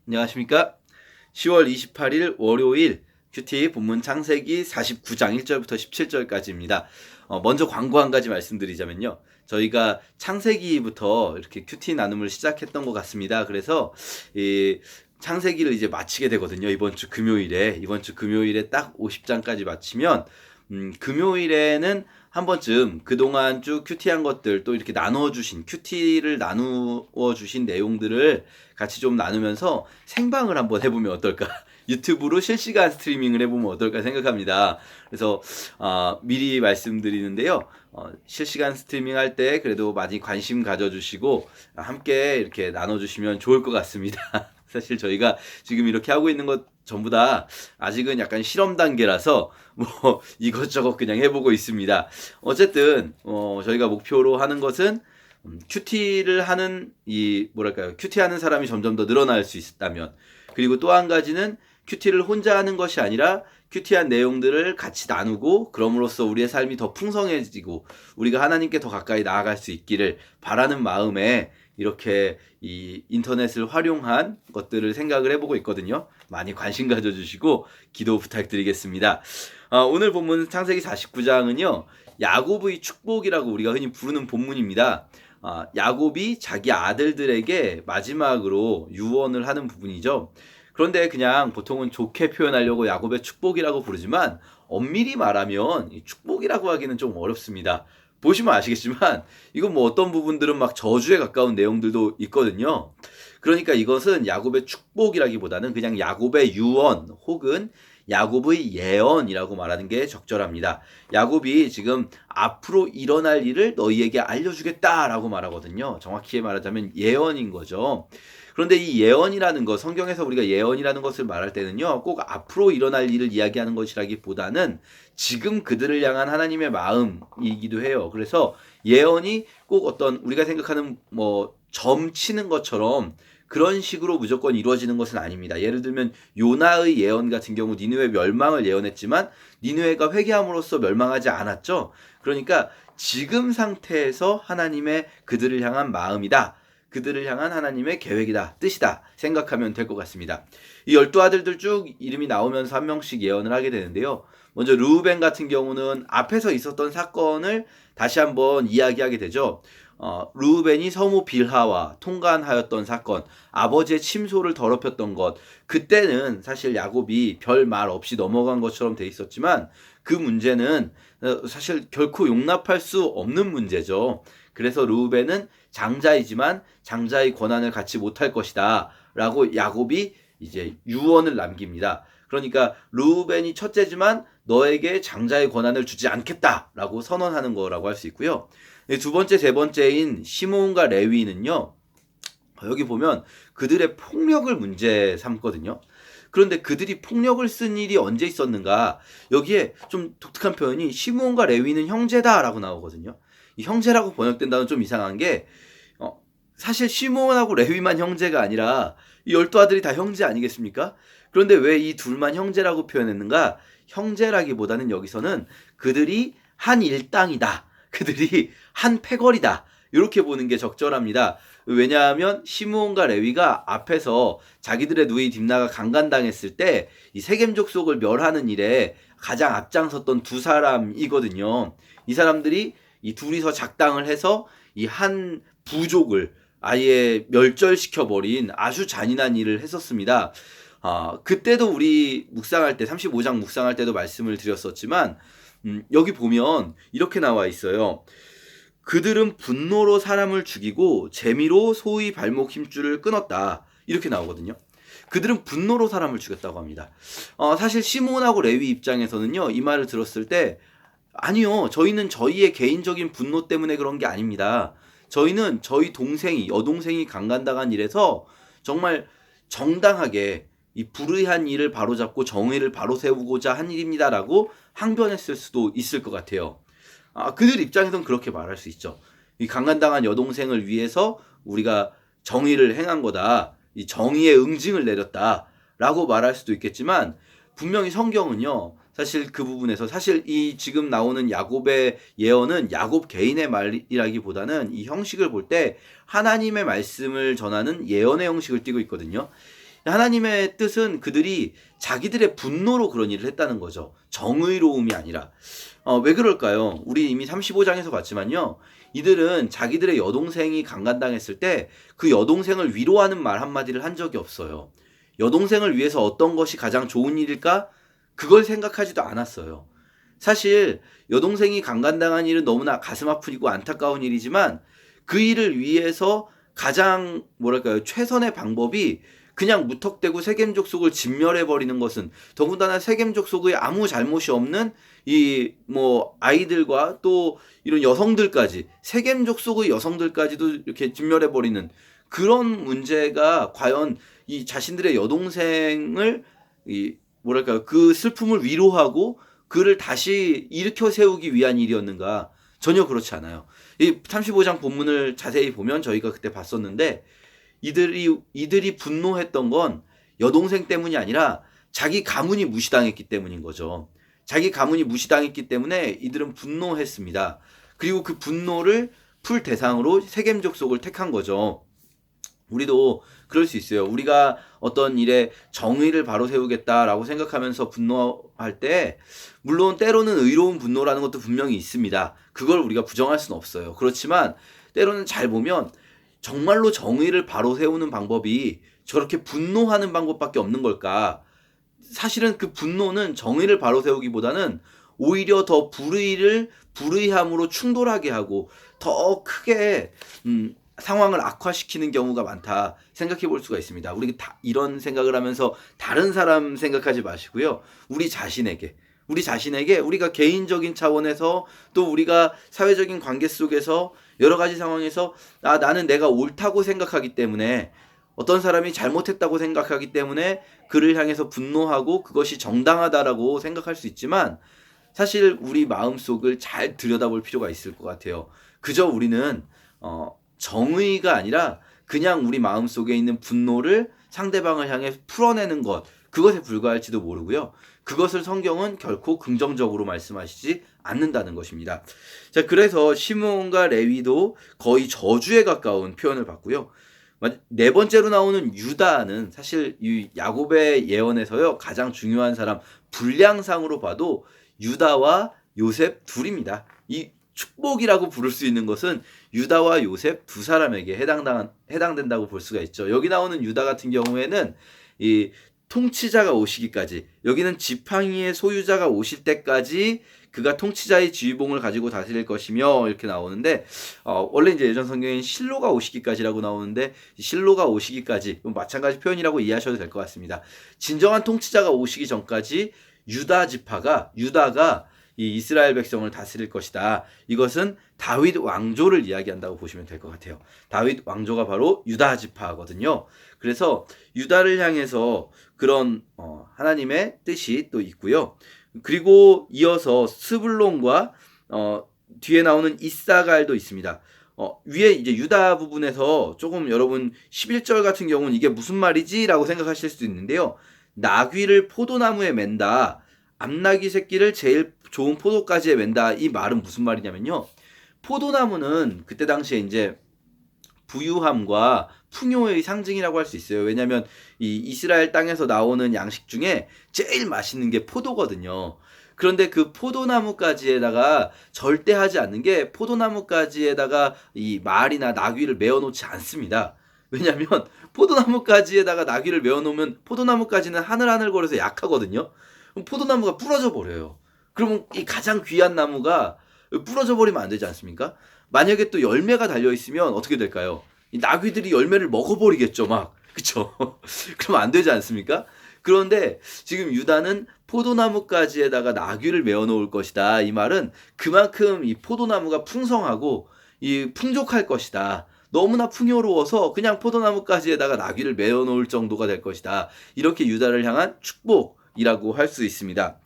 안녕하십니까? 10월 28일 월요일 큐티 본문 창세기 49장 1절부터 17절까지입니다. 먼저 광고 한 가지 말씀드리자면요. 저희가 창세기부터 이렇게 큐티 나눔을 시작했던 것 같습니다. 그래서 이 창세기를 이제 마치게 되거든요. 이번 주 금요일에 딱 50장까지 마치면 금요일에는 한 번쯤 그동안 쭉 큐티한 것들 또 이렇게 큐티를 나누어 주신 내용들을 같이 좀 나누면서 생방을 한번 해보면 어떨까? 유튜브로 실시간 스트리밍을 해보면 어떨까 생각합니다. 그래서 미리 말씀드리는데요. 실시간 스트리밍 할 때 그래도 많이 관심 가져주시고 함께 이렇게 나눠주시면 좋을 것 같습니다. 사실 저희가 지금 이렇게 하고 있는 것 전부 다 아직은 약간 실험 단계라서 뭐 이것저것 그냥 해보고 있습니다. 어쨌든 저희가 목표로 하는 것은 큐티를 하는 큐티하는 사람이 점점 더 늘어날 수 있다면, 그리고 또 한 가지는 큐티를 혼자 하는 것이 아니라 큐티한 내용들을 같이 나누고 그럼으로써 우리의 삶이 더 풍성해지고 우리가 하나님께 더 가까이 나아갈 수 있기를 바라는 마음에 이렇게 이 인터넷을 활용한 것들을 생각을 해보고 있거든요. 많이 관심 가져주시고 기도 부탁드리겠습니다. 오늘 본문 창세기 49장은요. 야곱의 축복이라고 우리가 흔히 부르는 본문입니다. 야곱이 자기 아들들에게 마지막으로 유언을 하는 부분이죠. 그런데 그냥 보통은 좋게 표현하려고 야곱의 축복이라고 부르지만 엄밀히 말하면 이 축복이라고 하기는 좀 어렵습니다. 보시면 아시겠지만 이건 뭐 어떤 부분들은 막 저주에 가까운 내용들도 있거든요. 그러니까 이것은 야곱의 축복이라기보다는 그냥 야곱의 유언 혹은 야곱의 예언이라고 말하는 게 적절합니다. 야곱이 지금 앞으로 일어날 일을 너희에게 알려주겠다라고 말하거든요. 정확히 말하자면 예언인 거죠. 그런데 이 예언이라는 것, 성경에서 우리가 예언이라는 것을 말할 때는요, 꼭 앞으로 일어날 일을 이야기하는 것이라기보다는 지금 그들을 향한 하나님의 마음이기도 해요. 그래서 예언이 꼭 어떤 우리가 생각하는 점 치는 것처럼 그런 식으로 무조건 이루어지는 것은 아닙니다. 예를 들면 요나의 예언 같은 경우 니느웨 멸망을 예언했지만 니느웨가 회개함으로써 멸망하지 않았죠. 그러니까 지금 상태에서 하나님의 그들을 향한 마음이다. 그들을 향한 하나님의 계획이다, 뜻이다 생각하면 될 것 같습니다. 이 12아들들 쭉 이름이 나오면서 한 명씩 예언을 하게 되는데요. 먼저 르우벤 같은 경우는 앞에서 있었던 사건을 다시 한번 이야기하게 되죠. 르우벤이 서무 빌하와 통간하였던 사건, 아버지의 침소를 더럽혔던 것, 그때는 사실 야곱이 별 말 없이 넘어간 것처럼 돼 있었지만 그 문제는 사실 결코 용납할 수 없는 문제죠. 그래서 르우벤은 장자이지만 장자의 권한을 갖지 못할 것이다 라고 야곱이 이제 유언을 남깁니다. 그러니까 르우벤이 첫째지만 너에게 장자의 권한을 주지 않겠다라고 선언하는 거라고 할 수 있고요. 두 번째, 세 번째인 시므온과 레위는요, 여기 보면 그들의 폭력을 문제 삼거든요. 그런데 그들이 폭력을 쓴 일이 언제 있었는가? 여기에 좀 독특한 표현이 시므온과 레위는 형제다라고 나오거든요. 이 형제라고 번역된다는 좀 이상한 게 사실 시므온하고 레위만 형제가 아니라 이 12아들이 다 형제 아니겠습니까? 그런데 왜 이 둘만 형제라고 표현했는가? 형제라기보다는 여기서는 그들이 한 일당이다. 그들이 한 패거리다. 이렇게 보는 게 적절합니다. 왜냐하면 시므온과 레위가 앞에서 자기들의 누이 딥나가 강간당했을 때 이 세겜 족속을 멸하는 일에 가장 앞장섰던 두 사람이거든요. 이 사람들이 이 둘이서 작당을 해서 이 한 부족을 아예 멸절시켜버린 아주 잔인한 일을 했었습니다. 그때도 우리 묵상할 때 35장 묵상할 때도 말씀을 드렸었지만 여기 보면 이렇게 나와 있어요. 그들은 분노로 사람을 죽이고 재미로 소의 발목 힘줄을 끊었다. 이렇게 나오거든요. 그들은 분노로 사람을 죽였다고 합니다. 사실 시므온하고 레위 입장에서는요, 이 말을 들었을 때 아니요, 저희는 저희의 개인적인 분노 때문에 그런 게 아닙니다. 저희는 저희 여동생이 강간당한 일에서 정말 정당하게 이 불의한 일을 바로잡고 정의를 바로 세우고자 한 일입니다라고 항변했을 수도 있을 것 같아요. 그들 입장에서는 그렇게 말할 수 있죠. 이 강간당한 여동생을 위해서 우리가 정의를 행한 거다. 이 정의의 응징을 내렸다라고 말할 수도 있겠지만 분명히 성경은요. 사실 그 부분에서 사실 이 지금 나오는 야곱의 예언은 야곱 개인의 말이라기보다는 이 형식을 볼 때 하나님의 말씀을 전하는 예언의 형식을 띠고 있거든요. 하나님의 뜻은 그들이 자기들의 분노로 그런 일을 했다는 거죠. 정의로움이 아니라. 왜 그럴까요? 우리 이미 35장에서 봤지만요. 이들은 자기들의 여동생이 강간당했을 때 그 여동생을 위로하는 말 한마디를 한 적이 없어요. 여동생을 위해서 어떤 것이 가장 좋은 일일까? 그걸 생각하지도 않았어요. 사실 여동생이 강간당한 일은 너무나 가슴 아프고 안타까운 일이지만 그 일을 위해서 가장 뭐랄까요, 최선의 방법이 그냥 무턱대고 세겜족속을 진멸해버리는 것은, 더군다나 세겜족속의 아무 잘못이 없는 이 뭐 아이들과 또 이런 여성들까지, 세겜족속의 여성들까지도 이렇게 진멸해버리는 그런 문제가 과연 이 자신들의 여동생을 이 뭐랄까요, 그 슬픔을 위로하고 그를 다시 일으켜 세우기 위한 일이었는가? 전혀 그렇지 않아요. 이 35장 본문을 자세히 보면 저희가 그때 봤었는데, 이들이 분노했던 건 여동생 때문이 아니라 자기 가문이 무시당했기 때문인 거죠. 자기 가문이 무시당했기 때문에 이들은 분노했습니다. 그리고 그 분노를 풀 대상으로 세겜족속을 택한 거죠. 우리도 그럴 수 있어요. 우리가 어떤 일에 정의를 바로 세우겠다라고 생각하면서 분노할 때, 물론 때로는 의로운 분노라는 것도 분명히 있습니다. 그걸 우리가 부정할 수는 없어요. 그렇지만 때로는 잘 보면 정말로 정의를 바로 세우는 방법이 저렇게 분노하는 방법밖에 없는 걸까? 사실은 그 분노는 정의를 바로 세우기보다는 오히려 더 불의함으로 충돌하게 하고 더 크게 상황을 악화시키는 경우가 많다 생각해 볼 수가 있습니다. 우리 다 이런 생각을 하면서 다른 사람 생각하지 마시고요. 우리 자신에게 우리가 개인적인 차원에서 또 우리가 사회적인 관계 속에서 여러 가지 상황에서 나는 내가 옳다고 생각하기 때문에, 어떤 사람이 잘못했다고 생각하기 때문에 그를 향해서 분노하고 그것이 정당하다라고 생각할 수 있지만, 사실 우리 마음속을 잘 들여다볼 필요가 있을 것 같아요. 그저 우리는 정의가 아니라 그냥 우리 마음속에 있는 분노를 상대방을 향해 풀어내는 것, 그것에 불과할지도 모르고요. 그것을 성경은 결코 긍정적으로 말씀하시지 않는다는 것입니다. 자, 그래서 시므온과 레위도 거의 저주에 가까운 표현을 받고요. 네 번째로 나오는 유다는 사실 이 야곱의 예언에서요, 가장 중요한 사람, 분량상으로 봐도 유다와 요셉 둘입니다. 이 축복이라고 부를 수 있는 것은 유다와 요셉 두 사람에게 해당된다고 볼 수가 있죠. 여기 나오는 유다 같은 경우에는 이 통치자가 오시기까지, 여기는 지팡이의 소유자가 오실 때까지 그가 통치자의 지휘봉을 가지고 다스릴 것이며 이렇게 나오는데, 원래 이제 예전 성경엔 실로가 오시기까지라고 나오는데, 실로가 오시기까지 마찬가지 표현이라고 이해하셔도 될 것 같습니다. 진정한 통치자가 오시기 전까지 유다가 이 이스라엘 백성을 다스릴 것이다. 이것은 다윗 왕조를 이야기한다고 보시면 될 것 같아요. 다윗 왕조가 바로 유다 지파거든요. 그래서 유다를 향해서 그런 하나님의 뜻이 또 있고요. 그리고 이어서 스불론과 뒤에 나오는 이사갈도 있습니다. 위에 이제 유다 부분에서 조금 여러분 11절 같은 경우는 이게 무슨 말이지? 라고 생각하실 수도 있는데요. 나귀를 포도나무에 맨다. 암나귀 새끼를 제일 좋은 포도가지에 맨다. 이 말은 무슨 말이냐면요. 포도나무는 그때 당시에 이제 부유함과 풍요의 상징이라고 할 수 있어요. 왜냐하면 이 이스라엘 땅에서 나오는 양식 중에 제일 맛있는 게 포도거든요. 그런데 그 포도나무가지에다가 절대 하지 않는 게, 포도나무가지에다가 이 말이나 나귀를 메어놓지 않습니다. 왜냐하면 포도나무가지에다가 나귀를 메어놓으면 포도나무가지는 하늘하늘거려서 약하거든요. 그럼 포도나무가 부러져 버려요. 그러면 이 가장 귀한 나무가 부러져 버리면 안 되지 않습니까? 만약에 또 열매가 달려있으면 어떻게 될까요? 이 나귀들이 열매를 먹어버리겠죠, 막. 그쵸? 그러면 안 되지 않습니까? 그런데 지금 유다는 포도나무가지에다가 나귀를 메어놓을 것이다. 이 말은 그만큼 이 포도나무가 풍성하고 이 풍족할 것이다. 너무나 풍요로워서 그냥 포도나무가지에다가 나귀를 메어놓을 정도가 될 것이다. 이렇게 유다를 향한 축복이라고 할 수 있습니다.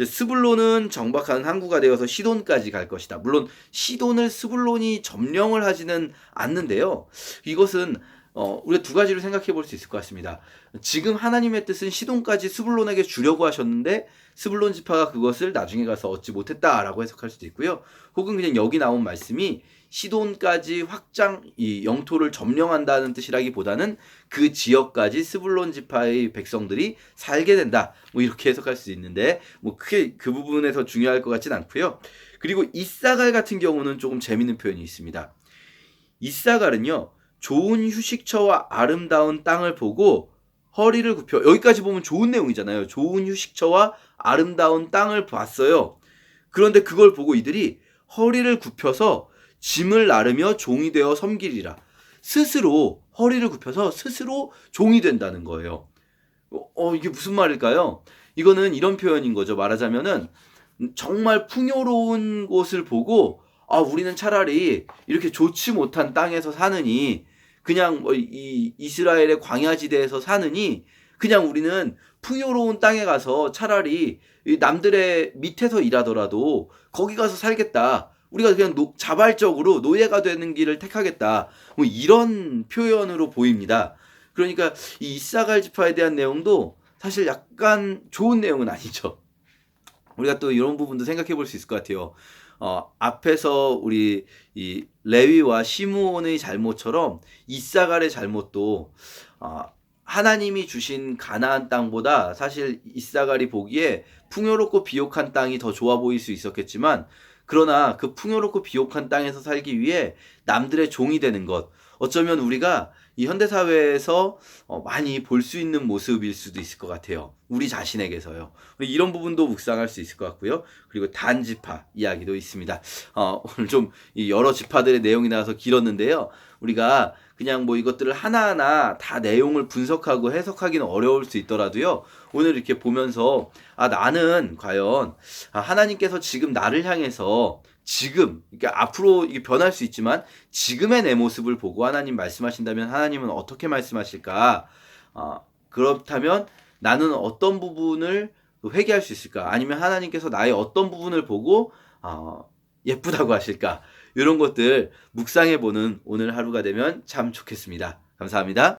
스불론은 정박한 항구가 되어서 시돈까지 갈 것이다. 물론 시돈을 스불론이 점령을 하지는 않는데요. 이것은 우리가 두 가지로 생각해 볼 수 있을 것 같습니다. 지금 하나님의 뜻은 시돈까지 스불론에게 주려고 하셨는데 스불론 지파가 그것을 나중에 가서 얻지 못했다라고 해석할 수도 있고요. 혹은 그냥 여기 나온 말씀이 시돈까지 확장, 이 영토를 점령한다는 뜻이라기보다는 그 지역까지 스불론 지파의 백성들이 살게 된다. 뭐 이렇게 해석할 수 있는데 뭐 크게 그 부분에서 중요할 것 같진 않고요. 그리고 이사갈 같은 경우는 조금 재밌는 표현이 있습니다. 이사갈은요, 좋은 휴식처와 아름다운 땅을 보고 허리를 굽혀, 여기까지 보면 좋은 내용이잖아요. 좋은 휴식처와 아름다운 땅을 봤어요. 그런데 그걸 보고 이들이 허리를 굽혀서 짐을 나르며 종이 되어 섬기리라. 스스로 허리를 굽혀서 스스로 종이 된다는 거예요. 이게 무슨 말일까요? 이거는 이런 표현인 거죠. 말하자면은 정말 풍요로운 곳을 보고 우리는 차라리 이렇게 좋지 못한 땅에서 사느니, 그냥 이 이스라엘의 광야지대에서 사느니, 그냥 우리는 풍요로운 땅에 가서 차라리 남들의 밑에서 일하더라도 거기 가서 살겠다. 우리가 그냥 자발적으로 노예가 되는 길을 택하겠다. 뭐 이런 표현으로 보입니다. 그러니까 이 이사갈 지파에 대한 내용도 사실 약간 좋은 내용은 아니죠. 우리가 또 이런 부분도 생각해 볼 수 있을 것 같아요. 앞에서 우리 이 레위와 시므온의 잘못처럼 이사갈의 잘못도 하나님이 주신 가나안 땅보다 사실 이사갈이 보기에 풍요롭고 비옥한 땅이 더 좋아 보일 수 있었겠지만, 그러나 그 풍요롭고 비옥한 땅에서 살기 위해 남들의 종이 되는 것, 어쩌면 우리가 이 현대사회에서 많이 볼 수 있는 모습일 수도 있을 것 같아요. 우리 자신에게서요. 이런 부분도 묵상할 수 있을 것 같고요. 그리고 단지파 이야기도 있습니다. 오늘 좀 여러 지파들의 내용이 나와서 길었는데요. 우리가 그냥 뭐 이것들을 하나하나 다 내용을 분석하고 해석하기는 어려울 수 있더라도요, 오늘 이렇게 보면서 나는 과연 하나님께서 지금 나를 향해서 지금, 그러니까 앞으로 이게 변할 수 있지만 지금의 내 모습을 보고 하나님 말씀하신다면 하나님은 어떻게 말씀하실까? 그렇다면 나는 어떤 부분을 회개할 수 있을까? 아니면 하나님께서 나의 어떤 부분을 보고 예쁘다고 하실까? 이런 것들 묵상해보는 오늘 하루가 되면 참 좋겠습니다. 감사합니다.